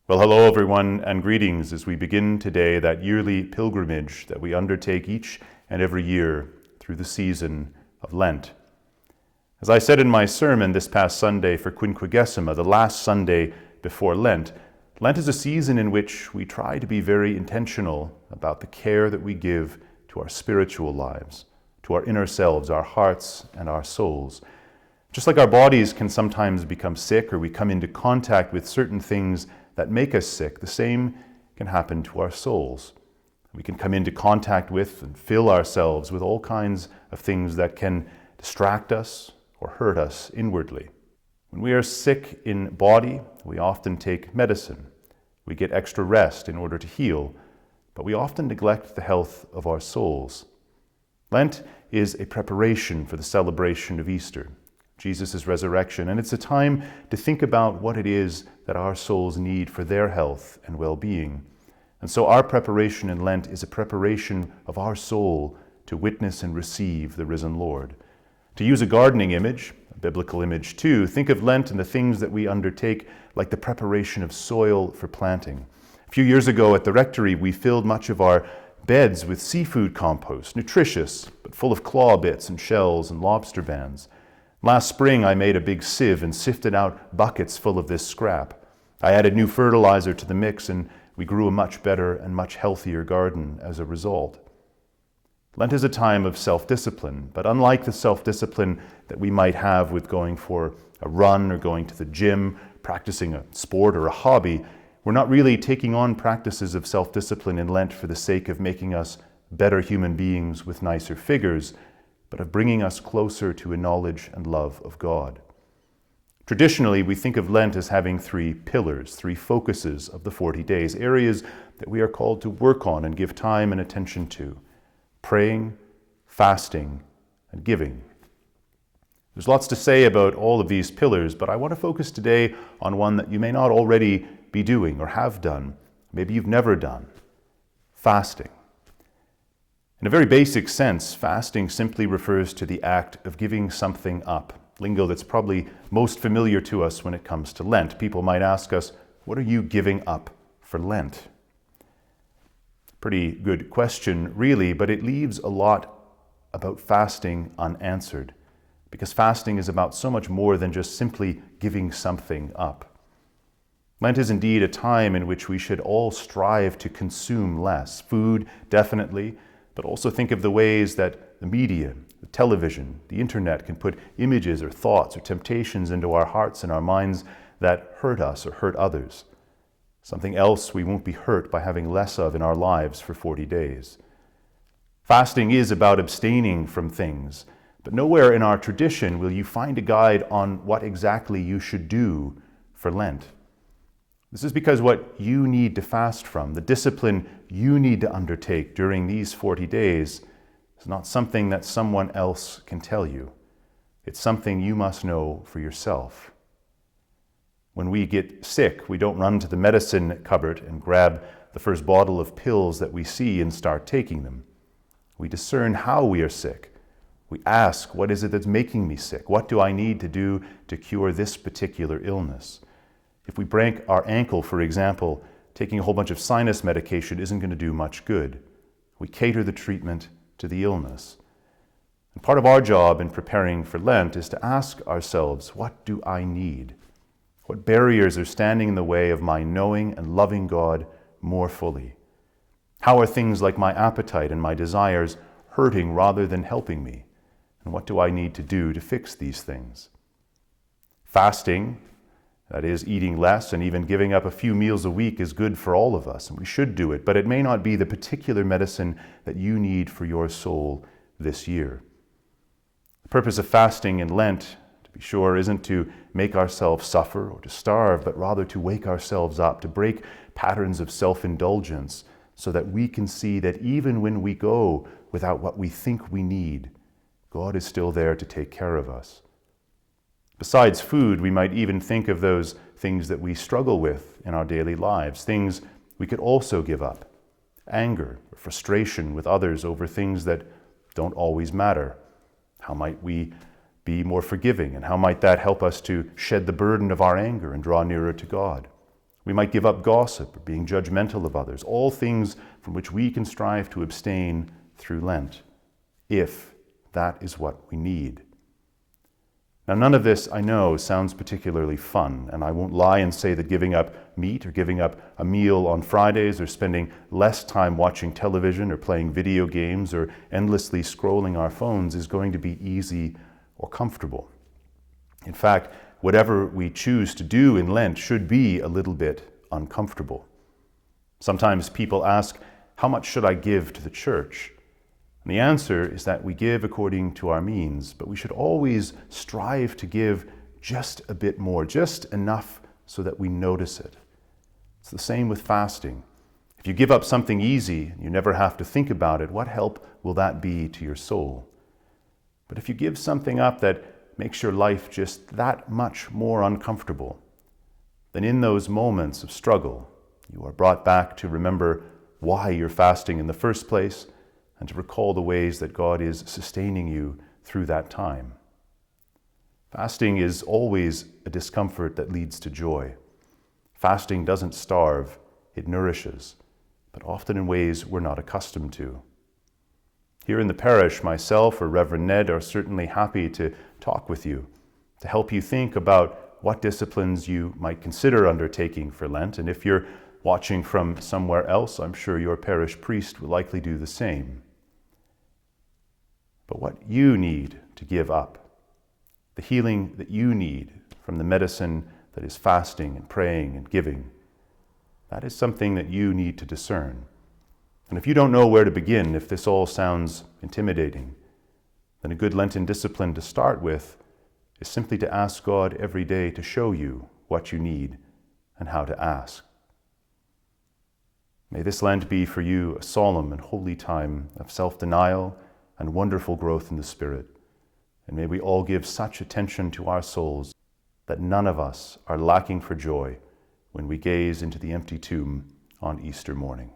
Well, hello everyone, and greetings as we begin today that yearly pilgrimage that we undertake each and every year through the season of Lent. As I said in my sermon this past Sunday for Quinquagesima, the last Sunday before Lent, Lent is a season in which we try to be very intentional about the care that we give to our spiritual lives, to our inner selves, our hearts and our souls. Just like our bodies can sometimes become sick or we come into contact with certain things that make us sick, the same can happen to our souls. We can come into contact with and fill ourselves with all kinds of things that can distract us or hurt us inwardly. When we are sick in body, we often take medicine. We get extra rest in order to heal, but we often neglect the health of our souls. Lent is a preparation for the celebration of Easter, Jesus' resurrection, and it's a time to think about what it is that our souls need for their health and well-being. And so our preparation in Lent is a preparation of our soul to witness and receive the risen Lord. To use a gardening image, a biblical image too, think of Lent and the things that we undertake like the preparation of soil for planting. A few years ago at the rectory, we filled much of our beds with seafood compost, nutritious, but full of claw bits and shells and lobster bands. Last spring, I made a big sieve and sifted out buckets full of this scrap. I added new fertilizer to the mix, and we grew a much better and much healthier garden as a result. Lent is a time of self-discipline, but unlike the self-discipline that we might have with going for a run or going to the gym, practicing a sport or a hobby, we're not really taking on practices of self-discipline in Lent for the sake of making us better human beings with nicer figures, but of bringing us closer to a knowledge and love of God. Traditionally, we think of Lent as having three pillars, three focuses of the 40 days, areas that we are called to work on and give time and attention to: praying, fasting, and giving. There's lots to say about all of these pillars, but I want to focus today on one that you may not already be doing or have done. Maybe you've never done: fasting. In a very basic sense, fasting simply refers to the act of giving something up, lingo that's probably most familiar to us when it comes to Lent. People might ask us, what are you giving up for Lent? Pretty good question, really, but it leaves a lot about fasting unanswered, because fasting is about so much more than just simply giving something up. Lent is indeed a time in which we should all strive to consume less. Food, definitely, but also think of the ways that the media, the television, the internet can put images or thoughts or temptations into our hearts and our minds that hurt us or hurt others. Something else we won't be hurt by having less of in our lives for 40 days. Fasting is about abstaining from things, but nowhere in our tradition will you find a guide on what exactly you should do for Lent. This is because what you need to fast from, the discipline you need to undertake during these 40 days, is not something that someone else can tell you. It's something you must know for yourself. When we get sick, we don't run to the medicine cupboard and grab the first bottle of pills that we see and start taking them. We discern how we are sick. We ask, what is it that's making me sick? What do I need to do to cure this particular illness? If we break our ankle, for example, taking a whole bunch of sinus medication isn't going to do much good. We cater the treatment to the illness. And part of our job in preparing for Lent is to ask ourselves, what do I need? What barriers are standing in the way of my knowing and loving God more fully? How are things like my appetite and my desires hurting rather than helping me? And what do I need to do to fix these things? Fasting, that is, eating less and even giving up a few meals a week, is good for all of us, and we should do it, but it may not be the particular medicine that you need for your soul this year. The purpose of fasting in Lent, to be sure, isn't to make ourselves suffer or to starve, but rather to wake ourselves up, to break patterns of self-indulgence so that we can see that even when we go without what we think we need, God is still there to take care of us. Besides food, we might even think of those things that we struggle with in our daily lives, things we could also give up: anger or frustration with others over things that don't always matter. How might we be more forgiving, and how might that help us to shed the burden of our anger and draw nearer to God? We might give up gossip or being judgmental of others, all things from which we can strive to abstain through Lent, if that is what we need. Now, none of this, I know, sounds particularly fun, and I won't lie and say that giving up meat or giving up a meal on Fridays or spending less time watching television or playing video games or endlessly scrolling our phones is going to be easy or comfortable. In fact, whatever we choose to do in Lent should be a little bit uncomfortable. Sometimes people ask, how much should I give to the church? And the answer is that we give according to our means, but we should always strive to give just a bit more, just enough so that we notice it. It's the same with fasting. If you give up something easy and you never have to think about it, what help will that be to your soul? But if you give something up that makes your life just that much more uncomfortable, then in those moments of struggle, you are brought back to remember why you're fasting in the first place and to recall the ways that God is sustaining you through that time. Fasting is always a discomfort that leads to joy. Fasting doesn't starve, it nourishes, but often in ways we're not accustomed to. Here in the parish, myself or Reverend Ned are certainly happy to talk with you, to help you think about what disciplines you might consider undertaking for Lent. And if you're watching from somewhere else, I'm sure your parish priest will likely do the same. But what you need to give up, the healing that you need from the medicine that is fasting and praying and giving, that is something that you need to discern. And if you don't know where to begin, if this all sounds intimidating, then a good Lenten discipline to start with is simply to ask God every day to show you what you need and how to ask. May this Lent be for you a solemn and holy time of self-denial and wonderful growth in the Spirit. And may we all give such attention to our souls that none of us are lacking for joy when we gaze into the empty tomb on Easter morning.